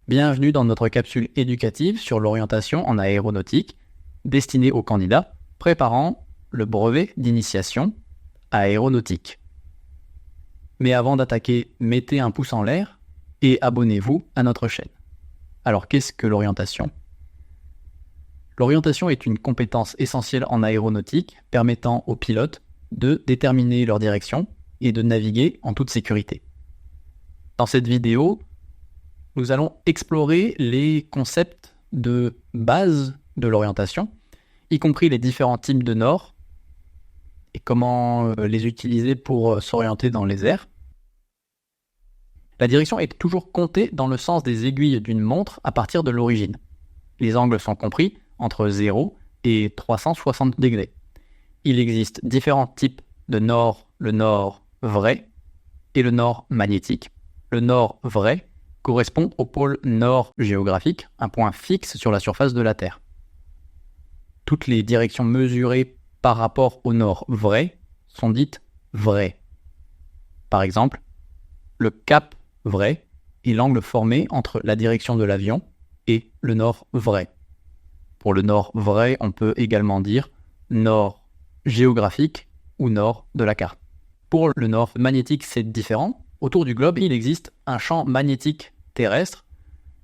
Bienvenue dans notre capsule éducative sur l'orientation en aéronautique, destinée aux candidats préparant le brevet d'initiation aéronautique. Mais avant d'attaquer, mettez un pouce en l'air et abonnez-vous à notre chaîne. Alors qu'est-ce que l'orientation ? L'orientation est une compétence essentielle en aéronautique permettant aux pilotes de déterminer leur direction et de naviguer en toute sécurité. Dans cette vidéo, nous allons explorer les concepts de base de l'orientation, y compris les différents types de nord et comment les utiliser pour s'orienter dans les airs. La direction est toujours comptée dans le sens des aiguilles d'une montre à partir de l'origine. Les angles sont compris entre 0 et 360 degrés. Il existe différents types de nord, le nord vrai et le nord magnétique. Le nord vrai correspond au pôle nord géographique, un point fixe sur la surface de la Terre. Toutes les directions mesurées par rapport au nord vrai sont dites vraies. Par exemple, le cap vrai est l'angle formé entre la direction de l'avion et le nord vrai. Pour le nord vrai, on peut également dire nord géographique ou nord de la carte. Pour le nord magnétique, c'est différent. Autour du globe, il existe un champ magnétique terrestre.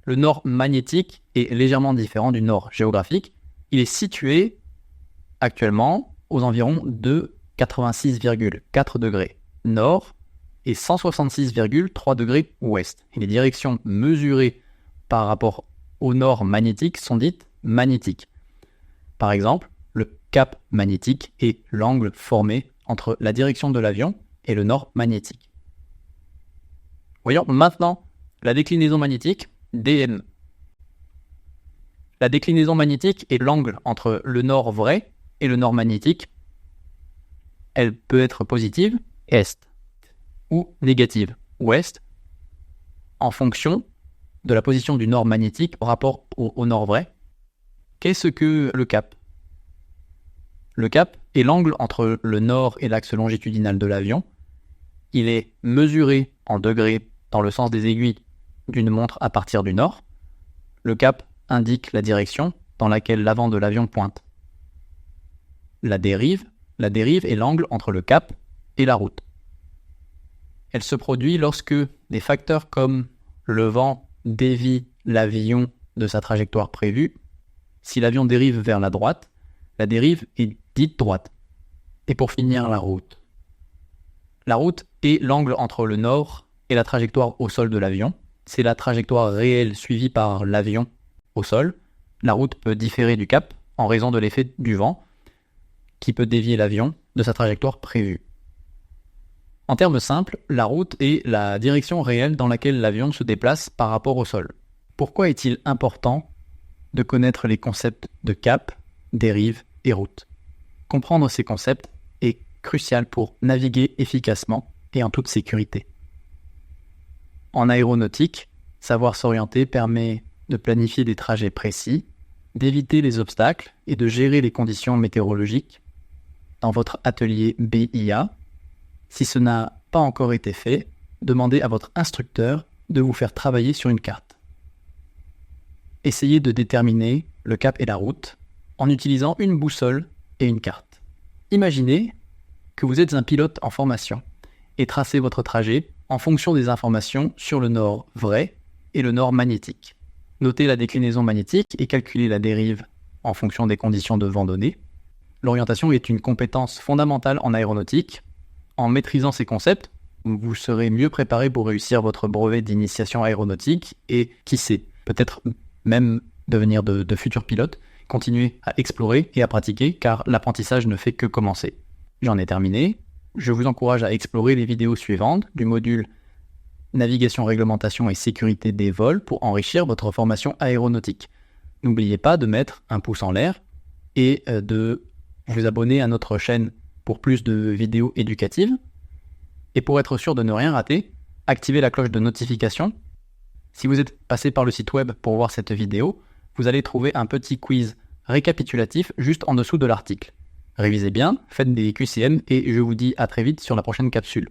Le nord magnétique est légèrement différent du nord géographique. Il est situé actuellement aux environs de 86,4 degrés nord et 166,3 degrés ouest. Et les directions mesurées par rapport au nord magnétique sont dites magnétiques. Par exemple, le cap magnétique est l'angle formé entre la direction de l'avion et le nord magnétique. Voyons maintenant la déclinaison magnétique, DM. La déclinaison magnétique est l'angle entre le nord vrai et le nord magnétique. Elle peut être positive, est, ou négative, ouest, en fonction de la position du nord magnétique par rapport au nord vrai. Qu'est-ce que le cap ? Le cap est l'angle entre le nord et l'axe longitudinal de l'avion. Il est mesuré en degrés dans le sens des aiguilles d'une montre à partir du nord. Le cap indique la direction dans laquelle l'avant de l'avion pointe. La dérive est l'angle entre le cap et la route. Elle se produit lorsque des facteurs comme le vent dévie l'avion de sa trajectoire prévue. Si l'avion dérive vers la droite, la dérive est dite droite. Et pour finir, la route. La route est l'angle entre le nord et la trajectoire au sol de l'avion. C'est la trajectoire réelle suivie par l'avion au sol. La route peut différer du cap en raison de l'effet du vent qui peut dévier l'avion de sa trajectoire prévue. En termes simples, la route est la direction réelle dans laquelle l'avion se déplace par rapport au sol. Pourquoi est-il important de connaître les concepts de cap, dérive et route ? Comprendre ces concepts est crucial pour naviguer efficacement et en toute sécurité. En aéronautique, savoir s'orienter permet de planifier des trajets précis, d'éviter les obstacles et de gérer les conditions météorologiques. Dans votre atelier BIA, si ce n'a pas encore été fait, demandez à votre instructeur de vous faire travailler sur une carte. Essayez de déterminer le cap et la route en utilisant une boussole et une carte. Imaginez que vous êtes un pilote en formation et tracez votre trajet en fonction des informations sur le nord vrai et le nord magnétique. Notez la déclinaison magnétique et calculez la dérive en fonction des conditions de vent données. L'orientation est une compétence fondamentale en aéronautique. En maîtrisant ces concepts, vous serez mieux préparé pour réussir votre brevet d'initiation aéronautique et, qui sait, peut-être même devenir de futurs pilotes. Continuez à explorer et à pratiquer car l'apprentissage ne fait que commencer. J'en ai terminé. Je vous encourage à explorer les vidéos suivantes du module Navigation, réglementation et sécurité des vols pour enrichir votre formation aéronautique. N'oubliez pas de mettre un pouce en l'air et de vous abonner à notre chaîne pour plus de vidéos éducatives. Et pour être sûr de ne rien rater, activez la cloche de notification. Si vous êtes passé par le site web pour voir cette vidéo, vous allez trouver un petit quiz récapitulatif juste en dessous de l'article. Révisez bien, faites des QCM et je vous dis à très vite sur la prochaine capsule.